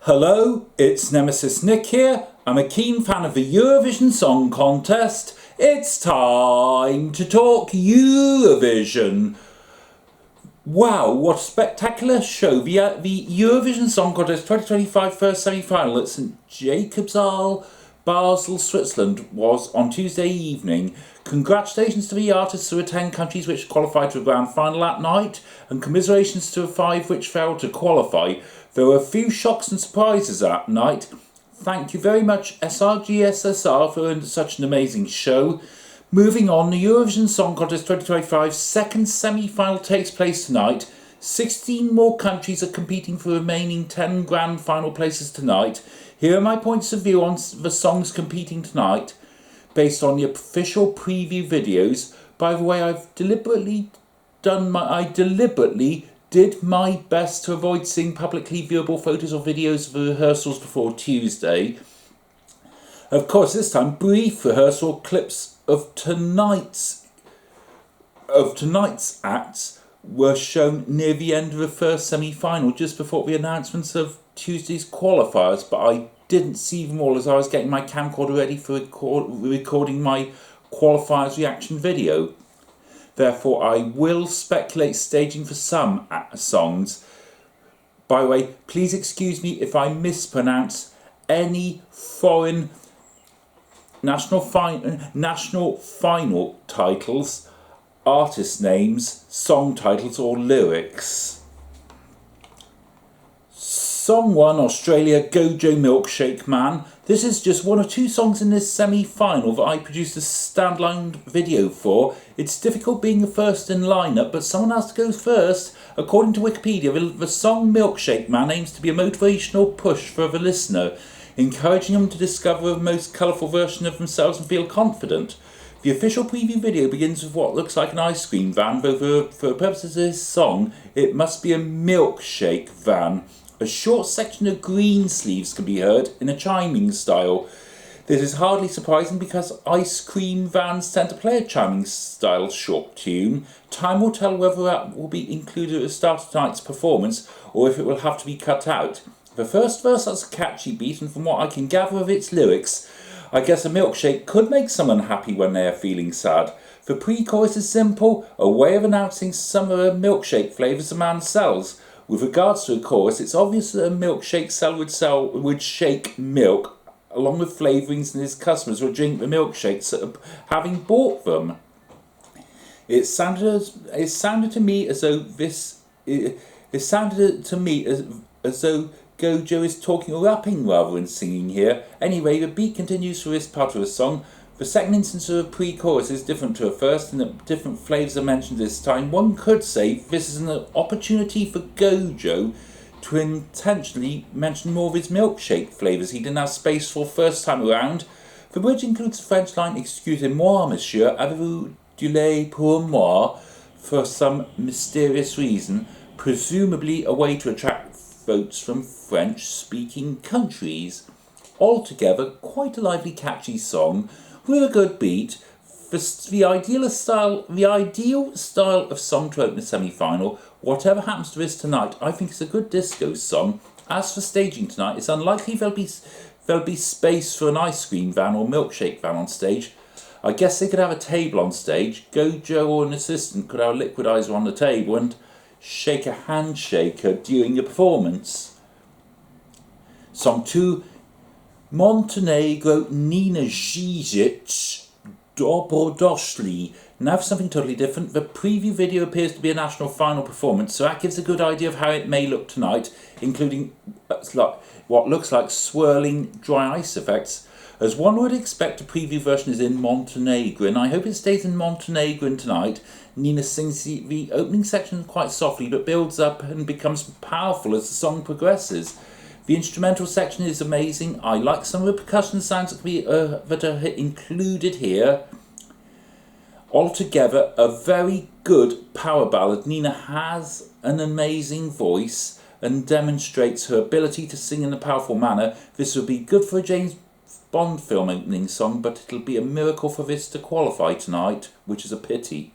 Hello, it's Nemesis Nick here. I'm a keen fan of the Eurovision Song Contest. It's time to talk Eurovision. Wow, what a spectacular show. The Eurovision Song Contest 2025 first semi-final at St Jakobsal, Basel, Switzerland was on Tuesday evening. Congratulations to the artists who were 10 countries which qualified to the grand final that night, and commiserations to the 5 which failed to qualify. There were a few shocks and surprises that night. Thank you very much SRGSSR for such an amazing show. Moving on, the Eurovision Song Contest 2025 second semi-final takes place tonight. 16 more countries are competing for the remaining 10 grand final places tonight. Here are my points of view on the songs competing tonight, based on the official preview videos. By the way, I deliberately did my best to avoid seeing publicly viewable photos or videos of the rehearsals before Tuesday. Of course, this time, brief rehearsal clips of tonight's acts were shown near the end of the first semi-final, just before the announcements of Tuesday's qualifiers, but I didn't see them all as I was getting my camcorder ready for recording my qualifiers reaction video. Therefore, I will speculate staging for some songs. By the way, please excuse me if I mispronounce any foreign national final titles, artist names, song titles or lyrics. Song 1, Australia, Gojo Milkshake Man. This is just one of 2 songs in this semi-final that I produced a standalone video for. It's difficult being the first in lineup, but someone has to go first. According to Wikipedia, the song Milkshake Man aims to be a motivational push for the listener, encouraging them to discover the most colourful version of themselves and feel confident. The official preview video begins with what looks like an ice cream van, but for the purposes of this song, it must be a milkshake van. A short section of green sleeves can be heard in a chiming style. This is hardly surprising because ice cream vans tend to play a chiming style short tune. Time will tell whether that will be included at the start of tonight's performance or if it will have to be cut out. The first verse has a catchy beat, and from what I can gather of its lyrics, I guess a milkshake could make someone happy when they are feeling sad. The pre-chorus is simple, a way of announcing some of the milkshake flavours a man sells. With regards to the chorus, it's obvious that a milkshake seller would shake milk along with flavourings, and his customers would drink the milkshakes having bought them. It sounded to me as though Gojo is talking or rapping rather than singing here. Anyway, the beat continues for this part of the song. The second instance of the pre-chorus is different to the first, and that different flavours are mentioned this time. One could say this is an opportunity for Gojo to intentionally mention more of his milkshake flavours he didn't have space for first time around. The bridge includes the French line, "Excusez-moi, monsieur, avez-vous du lait pour moi?" for some mysterious reason, presumably a way to attract votes from French-speaking countries. Altogether, quite a lively, catchy song with a good beat. The ideal style of song to open a semi-final. Whatever happens to this tonight, I think it's a good disco song. As for staging tonight, it's unlikely there'll be space for an ice cream van or milkshake van on stage. I guess they could have a table on stage. Gojo or an assistant could have a liquidizer on the table and shake a handshaker during the performance. Song 2, Montenegro, Nina Zizic, Dobodoshli. Now for something totally different. The preview video appears to be a national final performance, so that gives a good idea of how it may look tonight, including what looks like swirling dry ice effects. As one would expect, the preview version is in Montenegrin. I hope it stays in Montenegrin tonight. Nina sings the opening section quite softly, but builds up and becomes powerful as the song progresses. The instrumental section is amazing. I like some of the percussion sounds that are included here. Altogether, a very good power ballad. Nina has an amazing voice and demonstrates her ability to sing in a powerful manner. This would be good for a James Bond film opening song, but it'll be a miracle for this to qualify tonight, which is a pity.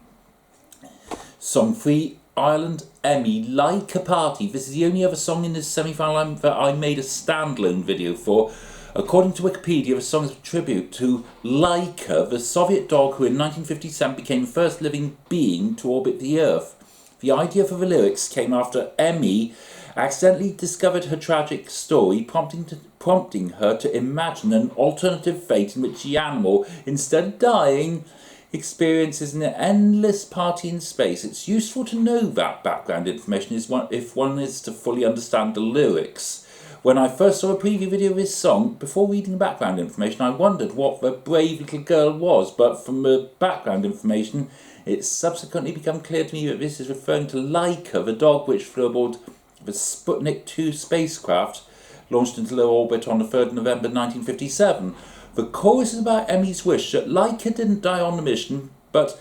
Song 3, Ireland, Emmy, Like a Party. This is the only other song in this semi-final that I made a standalone video for. According to Wikipedia, the song is a tribute to Laika, the Soviet dog who in 1957 became the first living being to orbit the Earth. The idea for the lyrics came after Emmy accidentally discovered her tragic story, prompting her to imagine an alternative fate in which the animal, instead of dying, experiences an endless party in space. It's useful to know that background information if one is to fully understand the lyrics. When I first saw a preview video of this song, before reading the background information, I wondered what the brave little girl was, but from the background information, it's subsequently become clear to me that this is referring to Laika, the dog which flew aboard the Sputnik 2 spacecraft, launched into low orbit on the 3rd of November 1957. The chorus is about Emmy's wish that Laika didn't die on the mission, but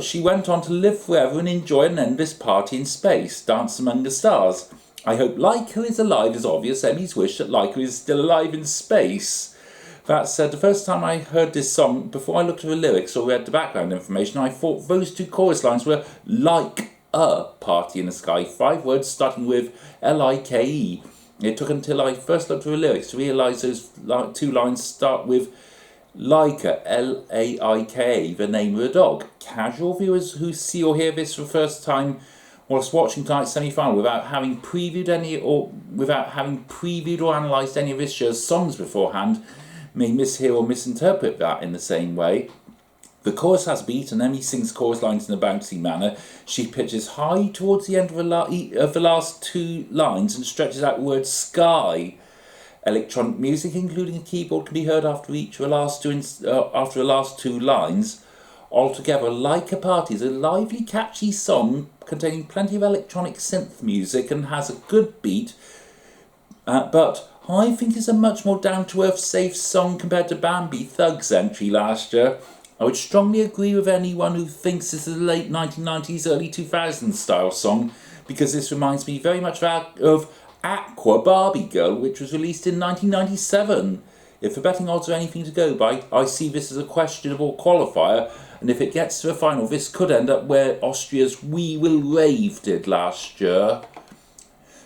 she went on to live forever and enjoy an endless party in space, dance among the stars. I hope Laika is alive is obvious. Emmy's wish that Laika is still alive in space. That said, the first time I heard this song, before I looked at the lyrics or read the background information, I thought those two chorus lines were like a party in the sky. 5 words starting with Like. It took until I first looked at the lyrics to realise those 2 lines start with Laika, Laika, the name of the dog. Casual viewers who see or hear this for the first time whilst watching tonight's semi-final without having previewed or analysed any of this year's songs beforehand may mishear or misinterpret that in the same way. The chorus has beat and Emmy sings chorus lines in a bouncy manner. She pitches high towards the end of the last 2 lines and stretches out the word sky. Electronic music, including a keyboard, can be heard after the last 2 lines. Altogether, Like a Party is a lively, catchy song containing plenty of electronic synth music and has a good beat, but I think it's a much more down-to-earth, safe song compared to Bambi Thug's entry last year. I would strongly agree with anyone who thinks this is a late 1990s, early 2000s style song, because this reminds me very much of Aqua Barbie Girl, which was released in 1997. If the betting odds are anything to go by, I see this as a questionable qualifier, and if it gets to the final, this could end up where Austria's We Will Rave did last year.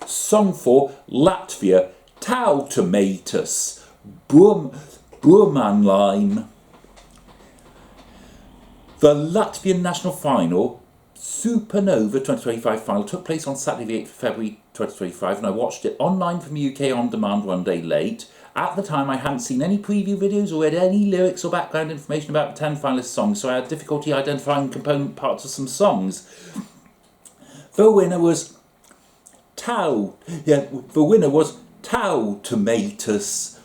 Song for Latvia, Tau Tomatus, Burmanlime. The Latvian national final, Supernova 2025 final, took place on Saturday the 8th of February 2025, and I watched it online from the UK on demand one day late. At the time, I hadn't seen any preview videos or read any lyrics or background information about the 10 finalist songs, so I had difficulty identifying component parts of some songs. The winner was Tau Tomatus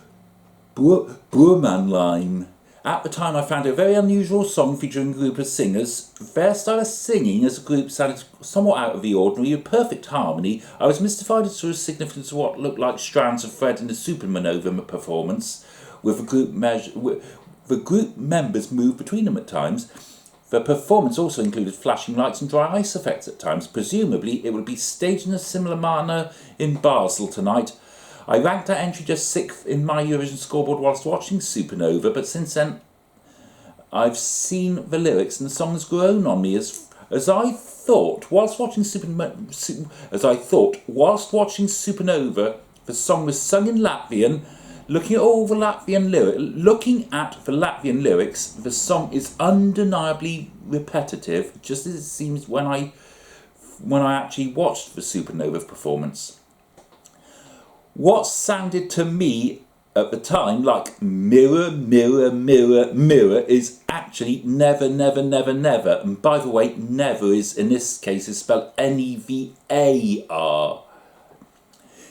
Burmanlime. At the time, I found it a very unusual song featuring a group of singers. Their style of singing as a group sounded somewhat out of the ordinary, with perfect harmony. I was mystified as to the significance of what looked like strands of thread in the Supernova performance, with the group members moved between them at times. The performance also included flashing lights and dry ice effects at times. Presumably, it would be staged in a similar manner in Basel tonight. I ranked that entry just 6th in my Eurovision scoreboard whilst watching Supernova, but since then I've seen the lyrics and the song has grown on me as I thought whilst watching Supernova. The song was sung in Latvian. Looking at the Latvian lyrics, the song is undeniably repetitive, just as it seems when I actually watched the Supernova performance. What sounded to me at the time like mirror, mirror, mirror, mirror is actually never, never, never, never. And by the way, never is, in this case, is spelled Nevar.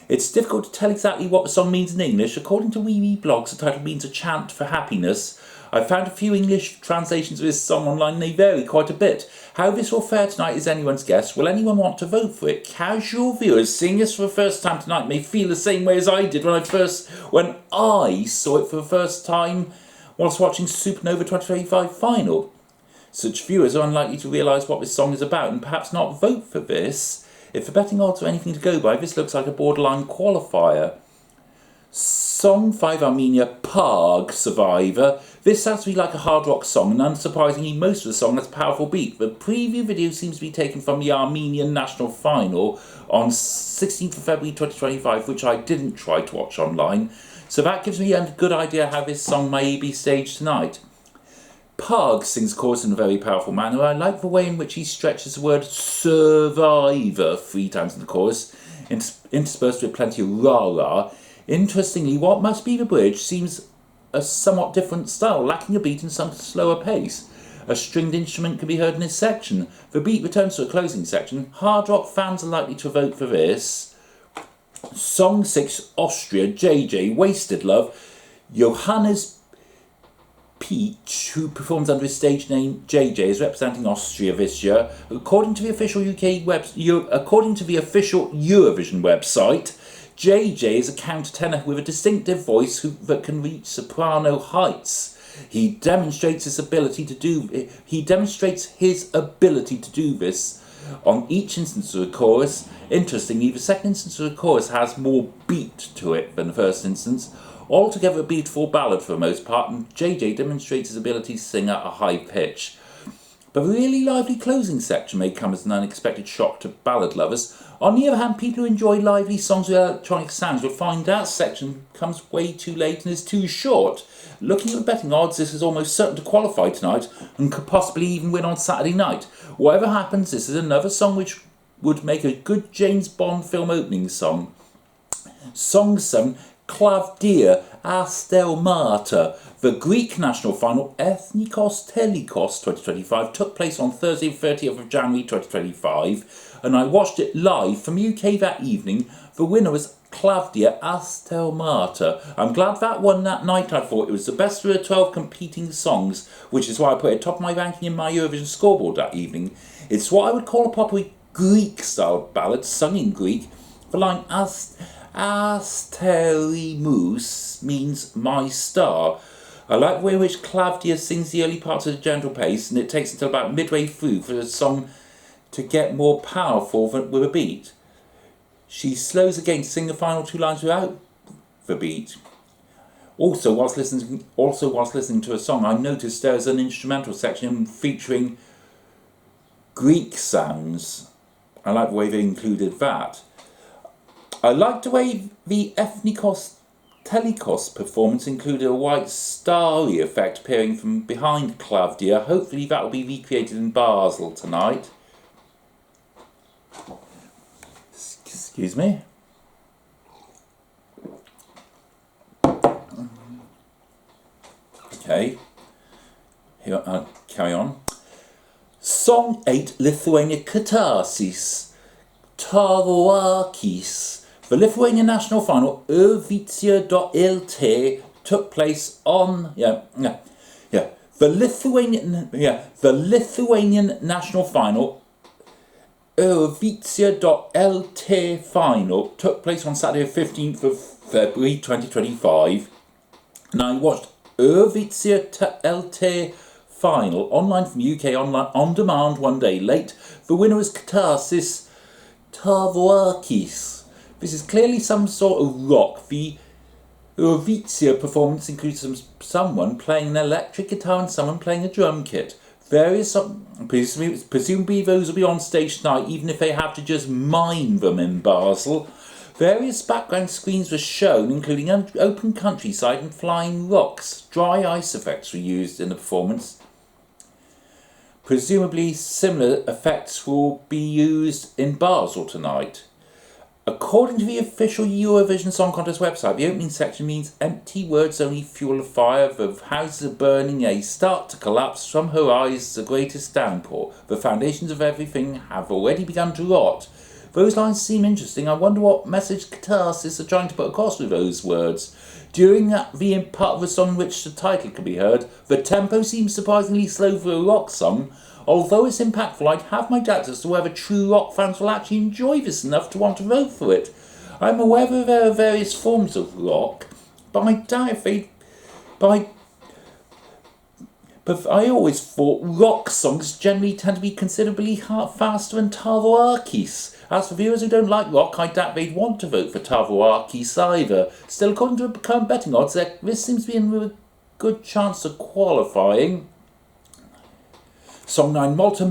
It's difficult to tell exactly what the song means in English. According to Wee Blogs, the title means a chant for happiness. I found a few English translations of this song online and they vary quite a bit. How this will fare tonight is anyone's guess. Will anyone want to vote for it? Casual viewers seeing this for the first time tonight may feel the same way as I did when I saw it for the first time whilst watching Supernova 2025 final. Such viewers are unlikely to realise what this song is about and perhaps not vote for this. If the betting odds are anything to go by, this looks like a borderline qualifier. Song 5 Armenia, Parg Survivor. This sounds to be like a hard rock song, and unsurprisingly most of the song has a powerful beat. The preview video seems to be taken from the Armenian national final on 16th of February 2025, which I didn't try to watch online, so that gives me a good idea how this song may be staged tonight. Parg sings chorus in a very powerful manner. I like the way in which he stretches the word survivor 3 times in the chorus, interspersed with plenty of rah-rah. Interestingly, what must be the bridge seems a somewhat different style, lacking a beat and some slower pace. A stringed instrument can be heard in this section. The beat returns to a closing section. Hard rock fans are likely to vote for this. Song 6, Austria, JJ, Wasted Love. Johannes Peach, who performs under his stage name JJ, is representing Austria this year. According to the official Eurovision website, JJ is a countertenor with a distinctive voice that can reach soprano heights. He demonstrates his ability to do this on each instance of the chorus. Interestingly, the second instance of the chorus has more beat to it than the first instance. Altogether a beautiful ballad for the most part, and JJ demonstrates his ability to sing at a high pitch. But the really lively closing section may come as an unexpected shock to ballad lovers. On the other hand, people who enjoy lively songs with electronic sounds will find that section comes way too late and is too short. Looking at the betting odds, this is almost certain to qualify tonight and could possibly even win on Saturday night. Whatever happens, this is another song which would make a good James Bond film opening song. Song 7, Klavdia Astelmata. The Greek national final, Ethnikos Telikos 2025, took place on Thursday 30th of January 2025, and I watched it live from UK that evening. The winner was Klavdia Astelmata. I'm glad that won that night. I thought it was the best of the 12 competing songs, which is why I put it top of my ranking in my Eurovision scoreboard that evening. It's what I would call a proper Greek-style ballad, sung in Greek. The line Asterimus means my star. I like the way in which Klavdia sings the early parts of the gentle pace, and it takes until about midway through for the song to get more powerful with a beat. She slows again to sing the final 2 lines without the beat. Also, whilst listening to a song, I noticed there's an instrumental section featuring Greek sounds. I like the way they included that. I liked the way the Ethnikos Telikos performance included a white starry effect appearing from behind Klavdia. Hopefully that will be recreated in Basel tonight. Excuse me. Okay. Here, I'll carry on. Song 8, Lithuania Katarsis. Tavoakis. The Lithuanian national final, Eurovision.lt, took place on the Lithuanian national final, Eurovision.lt final, took place on Saturday 15th of February 2025, and I watched Eurovision.lt final online from UK on demand one day late. The winner was Katarsis Tavoakis. This is clearly some sort of rock. The Eurovision performance includes someone playing an electric guitar and someone playing a drum kit. Presumably those will be on stage tonight, even if they have to just mime them in Basel. Various background screens were shown, including open countryside and flying rocks. Dry ice effects were used in the performance. Presumably similar effects will be used in Basel tonight. According to the official Eurovision Song Contest website, the opening section means empty words only fuel a fire, the houses are burning, they start to collapse, from her eyes the greatest downpour, the foundations of everything have already begun to rot. Those lines seem interesting. I wonder what message Katarsis are trying to put across with those words. During the part of the song in which the title can be heard, the tempo seems surprisingly slow for a rock song. Although it's impactful, I'd have my doubts as to whether true rock fans will actually enjoy this enough to want to vote for it. I'm aware that there are various forms of rock, but I doubt if they... But But I always thought rock songs generally tend to be considerably faster than Tavoakis. As for viewers who don't like rock, I doubt they'd want to vote for Tavoakis either. Still, according to current betting odds, this seems to be a good chance of qualifying. Song 9 Malta,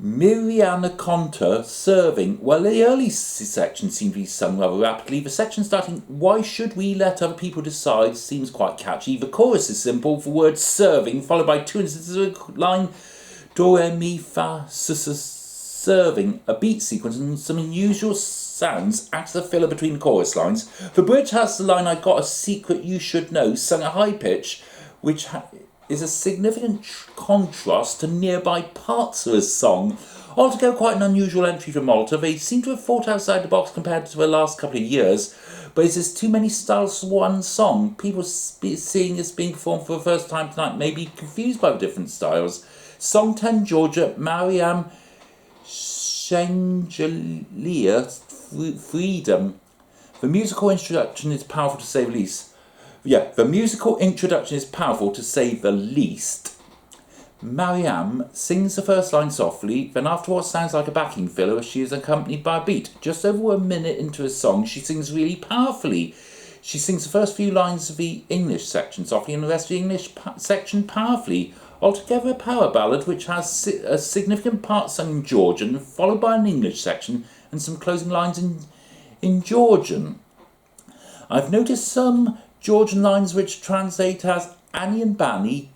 Miriana Conta serving. Well, the early section seemed to be sung rather rapidly. The section starting, "Why should we let other people decide?" seems quite catchy. The chorus is simple, the word serving, followed by two instances of a line, do, re, mi, fa, serving, a beat sequence and some unusual sounds act as a filler between the chorus lines. The bridge has the line, "I got a secret you should know," sung at high pitch, which is a significant contrast to nearby parts of the song. Altogether quite an unusual entry from Malta. They seem to have thought outside the box compared to the last couple of years, but is this too many styles for one song? People seeing this being performed for the first time tonight may be confused by the different styles. Song 10 Georgia, Mariam Shengelia, Freedom. The musical introduction is powerful to say the least. The musical introduction is powerful to say the least. Mariam sings the first line softly, then after what sounds like a backing filler, she is accompanied by a beat. Just over a minute into a song, she sings really powerfully. She sings the first few lines of the English section softly and the rest of the English section powerfully. Altogether a power ballad which has a significant part sung in Georgian, followed by an English section and some closing lines in Georgian. I've noticed some Georgian lines which translate as Annie and Bani,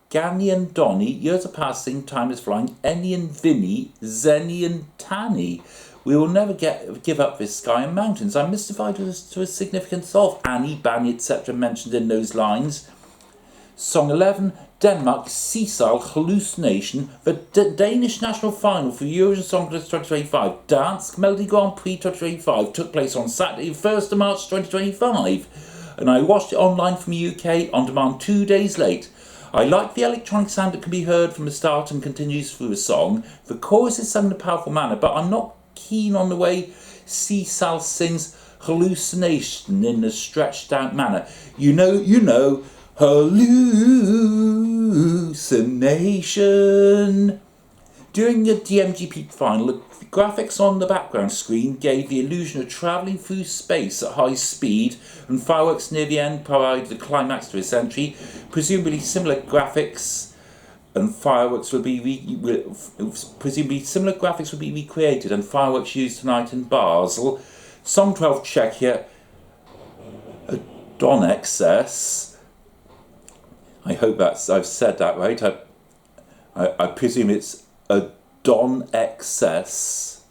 Gani and Donny, years are passing, time is flying, Eni and Vinny, Zenny and Tanny. We will never give up this sky and mountains. I'm mystified as to the significance of Annie, Bani, etc. mentioned in those lines. Song 11, Denmark, Sesal, Hallucination, the Danish national final for Eurovision Song Contest 2025, Dansk Melody Grand Prix 2025, took place on Saturday, 1st of March 2025. And I watched it online from the UK on demand 2 days late. I like the electronic sound that can be heard from the start and continues through the song. The chorus is sung in a powerful manner, but I'm not keen on the way Sesal sings hallucination in a stretched out manner. You know, hallucination. During the DMGP final, the graphics on the background screen gave the illusion of travelling through space at high speed, and fireworks near the end provided the climax to this entry. Presumably similar graphics and fireworks will be recreated and fireworks used tonight in Basel. Song 12 Czechia, Don Excess. I hope I've said that right. I presume it's a Don Excess,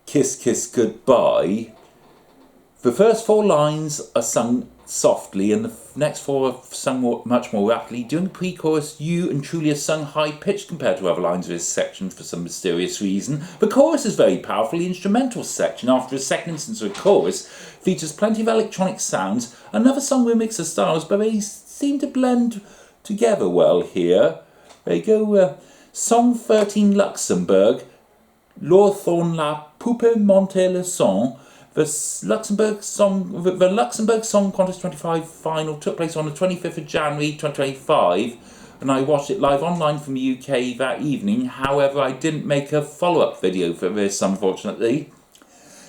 Kiss Kiss Goodbye. The first four lines are sung softly and the next four are sung much more rapidly. During the pre-chorus, You and Truly are sung high-pitched compared to other lines of this section for some mysterious reason. The chorus is very powerful. The instrumental section, after a second instance of a chorus, features plenty of electronic sounds. Another song with a mix of styles, but they seem to blend together well here. There you go. Song 13 Luxembourg, L'Orthon la Poupe Monte le Son. The Luxembourg Song Contest 25 final took place on the 25th of January 2025, and I watched it live online from the UK that evening. However, I didn't make a follow-up video for this, unfortunately.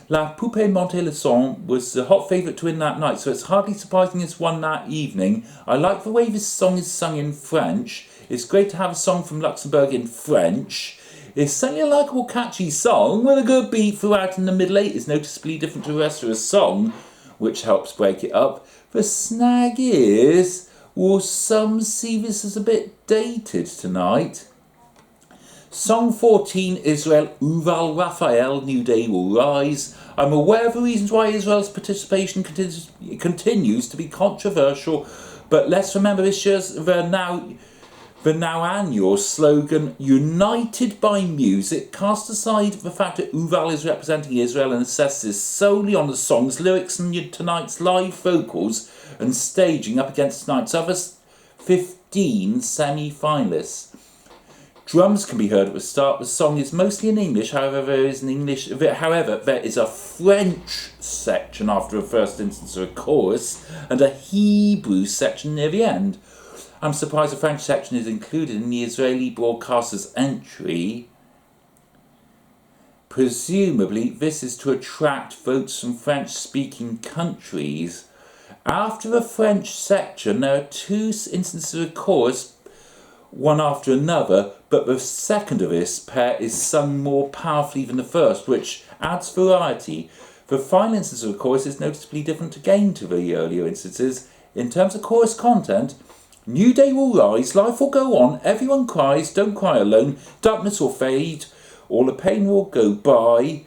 La Poupe Monte le Son was the hot favourite to win that night, so it's hardly surprising it's won that evening. I like the way this song is sung in French. It's great to have a song from Luxembourg in French. It's certainly a likeable, catchy song with a good beat throughout, and the middle eight is noticeably different to the rest of the song, which helps break it up. The snag is, will some see this as a bit dated tonight? Song 14, Israel, Uval Raphael, New Day Will Rise. I'm aware of the reasons why Israel's participation continues to be controversial, but let's remember this year's the now annual slogan, United by Music, cast aside the fact that Uval is representing Israel and assesses solely on the song's lyrics and tonight's live vocals and staging up against tonight's other 15 semi-finalists. Drums can be heard at the start. The song is mostly in English, however there is a French section after the first instance of a chorus and a Hebrew section near the end. I'm surprised the French section is included in the Israeli broadcaster's entry. Presumably, this is to attract votes from French-speaking countries. After the French section, there are 2 instances of a chorus, one after another, but the second of this pair is sung more powerfully than the first, which adds variety. The final instance of a chorus is noticeably different again to the earlier instances. In terms of chorus content, new day will rise, life will go on, everyone cries, don't cry alone, darkness will fade, all the pain will go by,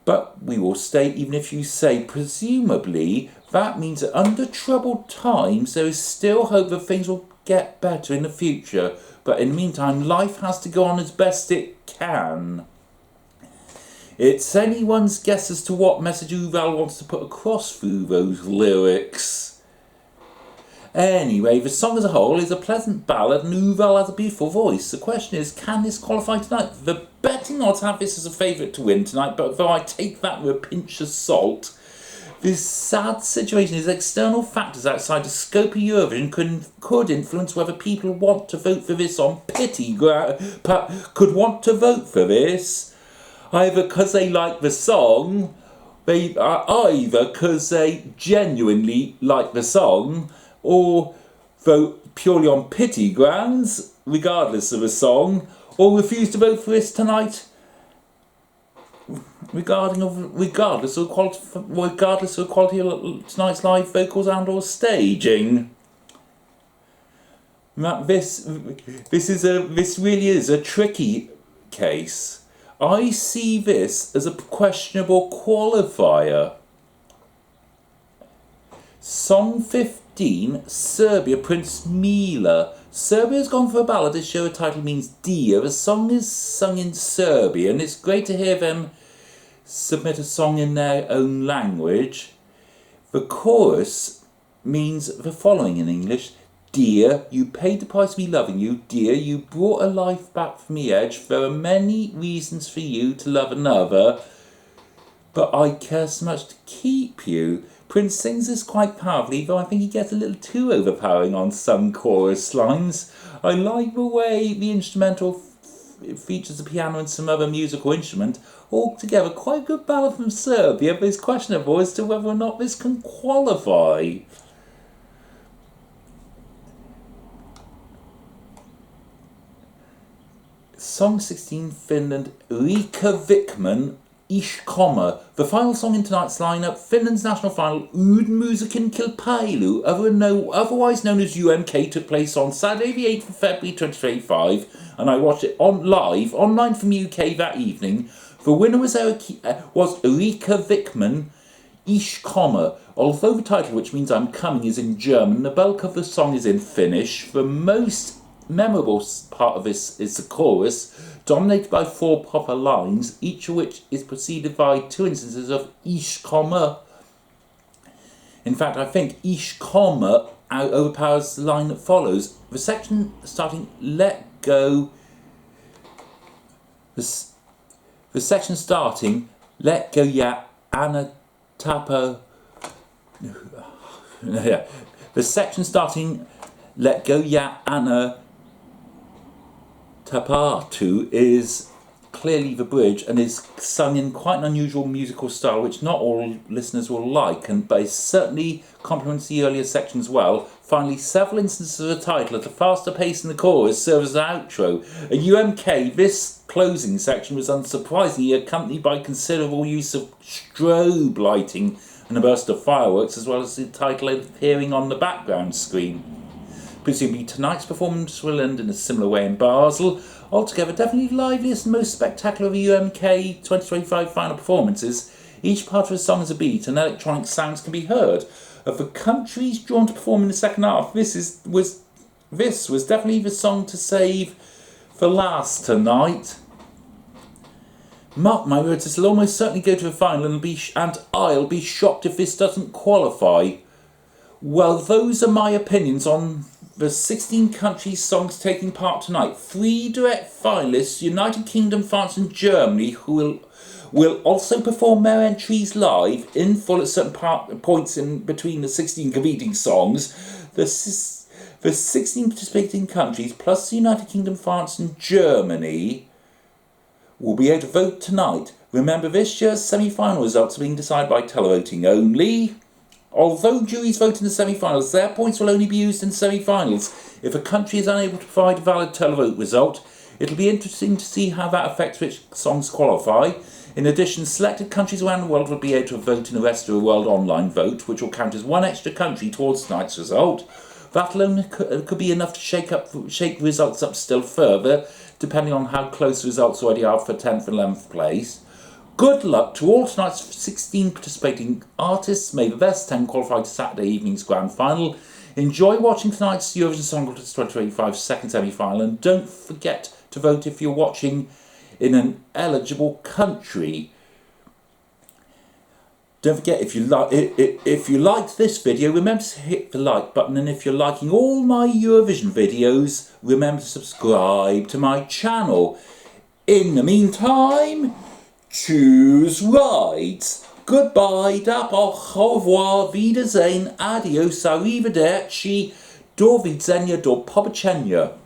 but we will stay even if you say. Presumably, that means that under troubled times there is still hope that things will get better in the future, but in the meantime life has to go on as best it can. It's anyone's guess as to what message Uval wants to put across through those lyrics. Anyway, the song as a whole is a pleasant ballad and Uval has a beautiful voice. The question is, can this qualify tonight? The betting odds have this as a favourite to win tonight, but though I take that with a pinch of salt, this sad situation is external factors outside the scope of Eurovision could influence whether people want to vote for this on pity could want to vote for this either because they like the song, either because they genuinely like the song, or vote purely on pity grounds, regardless of the song, or refuse to vote for this tonight, regardless of the quality of tonight's live vocals and or staging. This really is a tricky case. I see this as a questionable qualifier. Song 15, Serbia, Prince Mila. Serbia has gone for a ballad. This show title means dear. The song is sung in Serbian, and it's great to hear them submit a song in their own language. The chorus means the following in English: dear, you paid the price of me loving you. Dear, you brought a life back from the edge. There are many reasons for you to love another, but I care so much to keep you. Prince sings this quite powerfully, though I think he gets a little too overpowering on some chorus lines. I like the way the instrumental features the piano and some other musical instrument. Altogether, quite a good ballad from Serbia, but it's questionable as to whether or not this can qualify. Song 16, Finland, Rika Vikman, Ich komme. The final song in tonight's lineup, Finland's national final, Uudmusiikin kilpailu, otherwise known as UMK, took place on Saturday the 8th of February 2025, and I watched it online from UK that evening. The winner was Rika Vikman, Ich komme. Although the title, which means I'm coming, is in German, the bulk of the song is in Finnish. The most memorable part of this is the chorus, dominated by 4 proper lines, each of which is preceded by 2 instances of Ich komme. In fact, I think Ich komme overpowers the line that follows. The section starting let go. The section starting let go ya Anna Tapo. The section starting let go ya Anna Tapatu is clearly the bridge and is sung in quite an unusual musical style which not all listeners will like, but it certainly complements the earlier sections well. Finally, several instances of the title at a faster pace in the chorus serve as an outro. At UMK, this closing section was unsurprisingly accompanied by considerable use of strobe lighting and a burst of fireworks, as well as the title appearing on the background screen. Presumably tonight's performance will end in a similar way in Basel. Altogether, definitely the liveliest and most spectacular of the UMK 2025 final performances. Each part of the song is a beat and electronic sounds can be heard. Of the countries drawn to perform in the second half, this was definitely the song to save for last tonight. Mark my words, this will almost certainly go to the final and I'll be shocked if this doesn't qualify. Well, those are my opinions on the 16 countries songs taking part tonight. 3 direct finalists, United Kingdom, France and Germany, who will also perform their entries live in full at certain points in between the 16 competing songs. The 16 participating countries, plus the United Kingdom, France and Germany, will be able to vote tonight. Remember, this year's semi-final results are being decided by televoting only. Although juries vote in the semi-finals, their points will only be used in semi-finals. If a country is unable to provide a valid televote result, it'll be interesting to see how that affects which songs qualify. In addition, selected countries around the world will be able to vote in the rest of the world online vote, which will count as one extra country towards tonight's result. That alone could be enough to shake results up still further, depending on how close the results already are for 10th and 11th place. Good luck to all tonight's 16 participating artists. May the best 10 qualify to Saturday evening's grand final. Enjoy watching tonight's Eurovision Song Contest 2025 second semi-final, and don't forget to vote if you're watching in an eligible country. Don't forget, if you liked this video, remember to hit the like button, and if you're liking all my Eurovision videos, remember to subscribe to my channel. In the meantime, choose right. Goodbye, au revoir, wiedersehen, adios, arrivederci, do widzenia, do pobacenia.